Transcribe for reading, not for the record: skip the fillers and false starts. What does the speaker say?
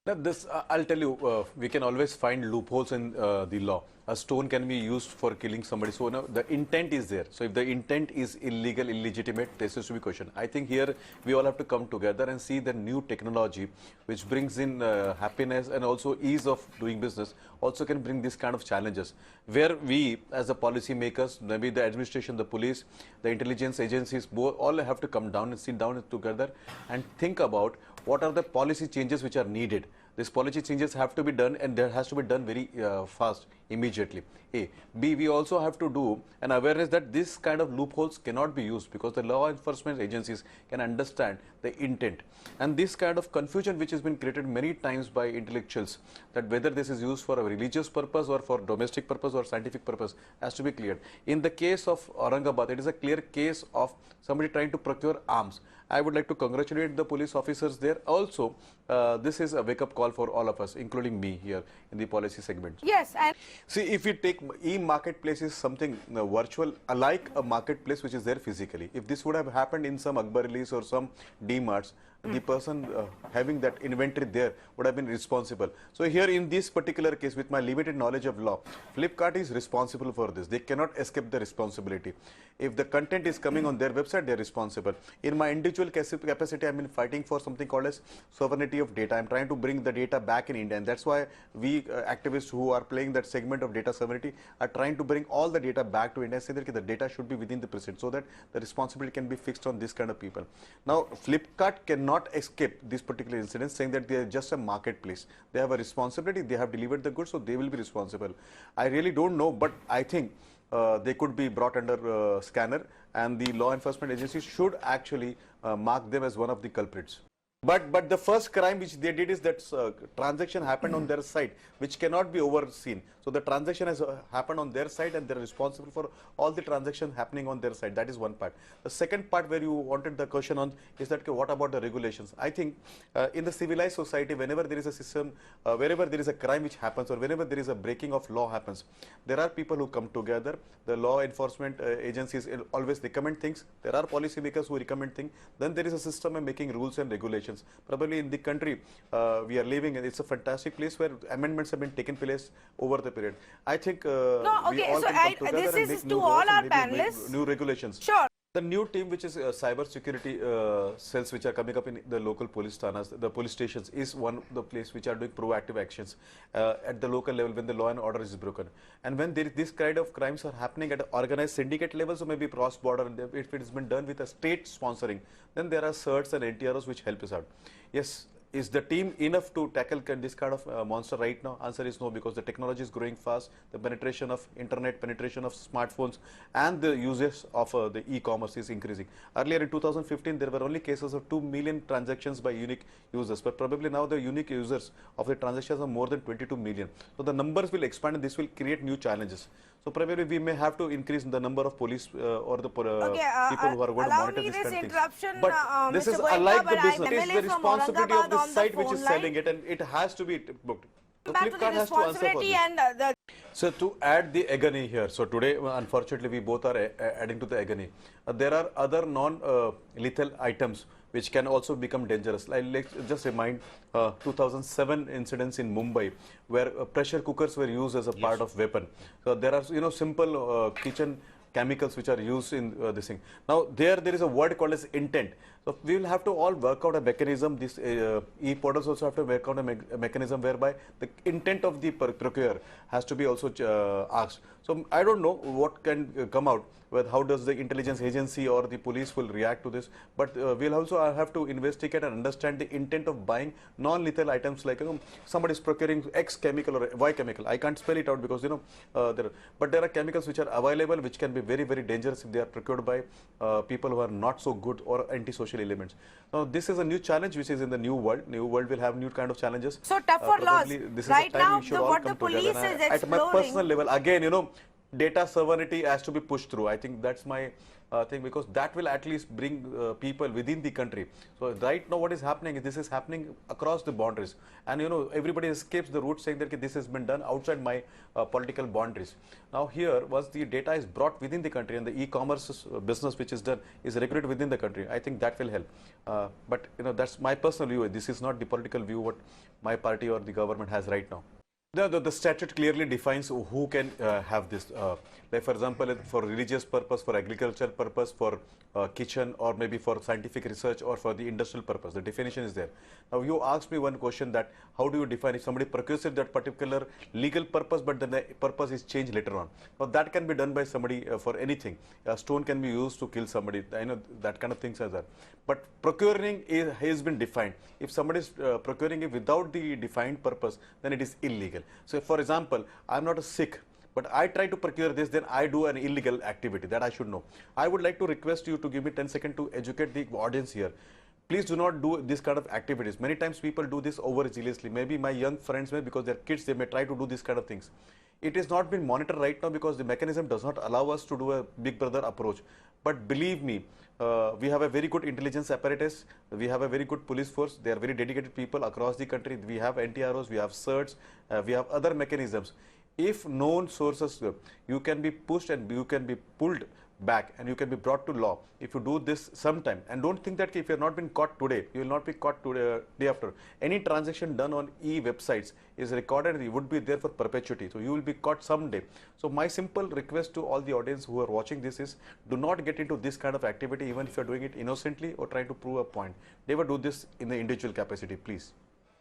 Now this, I'll tell you, we can always find loopholes in the law. A stone can be used for killing somebody. So now the intent is there. So if the intent is illegal, illegitimate, this is to be questioned. I think here we all have to come together and see the new technology which brings in happiness and also ease of doing business also can bring this kind of challenges. Where we as the policy makers, maybe the administration, the police, the intelligence agencies, both all have to come down and sit down together and think about what are the policy changes which are needed. These policy changes have to be done and there has to be done very fast, immediately. A. B, we also have to do an awareness that this kind of loopholes cannot be used because the law enforcement agencies can understand the intent. And this kind of confusion which has been created many times by intellectuals, that whether this is used for a religious purpose or for domestic purpose or scientific purpose has to be cleared. In the case of Aurangabad, it is a clear case of somebody trying to procure arms. I would like to congratulate the police officers there. Also, this is a wake-up call for all of us, including me here in the policy segment. Yes. And see, if we take e-marketplace is something virtual, like a marketplace which is there physically. If this would have happened in some Akbarilis or some D-marts, the person having that inventory there would have been responsible. So here in this particular case, with my limited knowledge of law, Flipkart is responsible for this. They cannot escape the responsibility. If the content is coming on their website, they are responsible. In my individual capacity, I am fighting for something called as sovereignty of data. I am trying to bring the data back in India, and that's why we activists who are playing that segment of data sovereignty are trying to bring all the data back to India, saying that the data should be within the precinct so that the responsibility can be fixed on this kind of people. Now, Flipkart cannot escape this particular incident, saying that they are just a marketplace. They have a responsibility, they have delivered the goods, so they will be responsible. I really don't know, but I think they could be brought under scanner, and the law enforcement agencies should actually mark them as one of the culprits. But the first crime which they did is that transaction happened on their site, which cannot be overseen. So the transaction has happened on their site, and they're responsible for all the transaction happening on their site. That is one part. The second part where you wanted the question on is that, okay, what about the regulations? I think in the civilized society, whenever there is a system, wherever there is a crime which happens, or whenever there is a breaking of law happens, there are people who come together. The law enforcement agencies always recommend things. There are policy makers who recommend things. Then there is a system of making rules and regulations. Probably in the country we are living in, it's a fantastic place where amendments have been taken place over the period. I think no, okay, we all so can come together this and is make to new all laws our and maybe panelists. new regulations. Sure. The new team, which is cyber security cells, which are coming up in the local police thanas, the police stations, is one of the place which are doing proactive actions at the local level when the law and order is broken. And when there is this kind of crimes are happening at organized syndicate levels, or maybe cross border, if it has been done with a state sponsoring, then there are CERTs and NTROs which help us out. Yes. Is the team enough to tackle this kind of monster right now? Answer is no, because the technology is growing fast. The penetration of internet, penetration of smartphones, and the uses of the e-commerce is increasing. Earlier in 2015, there were only cases of 2 million transactions by unique users, but probably now the unique users of the transactions are more than 22 million. So the numbers will expand, and this will create new challenges. So probably we may have to increase the number of police or the people who are going to monitor this kind of things. But this is unlike the business. It's the responsibility of the site which is selling it, and it has to be booked. So Flipkart has to answer for this. So to add the agony here, so today unfortunately we both are adding to the agony. There are other non-lethal items which can also become dangerous. Let's just remind 2007 incidents in Mumbai where pressure cookers were used as a part of weapon. So there are simple kitchen chemicals which are used in this thing. Now there is a word called as intent. So we will have to all work out a mechanism. This e-portals also have to work out a mechanism whereby the intent of the procurer has to be also asked. So I don't know what can come out with how does the intelligence agency or the police will react to this, but we'll also have to investigate and understand the intent of buying non-lethal items, like somebody is procuring X chemical or Y chemical. I can't spell it out because but there are chemicals which are available which can be very, very dangerous if they are procured by people who are not so good or anti-social elements. Now this is a new challenge which is in the new world. New world will have new kind of challenges. So tough for laws. This is right a time now, we should all what come the police together. is exploring. At my personal level, again, data sovereignty has to be pushed through. I think that's my thing, because that will at least bring people within the country. So right now what is happening is this is happening across the boundaries, and you know, everybody escapes the route saying that, "Okay, this has been done outside my political boundaries." Now here was the data is brought within the country, and the e-commerce business which is done is regulated within the country. I think that will help. But you know, that's my personal view. This is not the political view what my party or the government has right now. The statute clearly defines who can have this. Like for example, for religious purpose, for agricultural purpose, for kitchen, or maybe for scientific research, or for the industrial purpose. The definition is there. Now you asked me one question, that how do you define if somebody procures it that particular legal purpose, but then the purpose is changed later on. Now that can be done by somebody for anything. A stone can be used to kill somebody. I know that kind of things are there. But procuring has been defined. If somebody is procuring it without the defined purpose, then it is illegal. So for example, I'm not a Sikh, but I try to procure this, then I do an illegal activity. That I should know. I would like to request you to give me 10 seconds to educate the audience here. Please do not do this kind of activities. Many times people do this over-zealously. Maybe my young friends may, because they're kids, they may try to do this kind of things. It is not been monitored right now because the mechanism does not allow us to do a big brother approach. But believe me, we have a very good intelligence apparatus. We have a very good police force. They are very dedicated people across the country. We have NTROs, we have CERTs, we have other mechanisms. If known sources, you can be pushed and you can be pulled back and you can be brought to law if you do this sometime. And don't think that if you have not been caught today, you will not be caught today, day after. Any transaction done on e-websites is recorded and it would be there for perpetuity. So you will be caught someday. So my simple request to all the audience who are watching this is, do not get into this kind of activity, even if you are doing it innocently or trying to prove a point. Never do this in the individual capacity, please.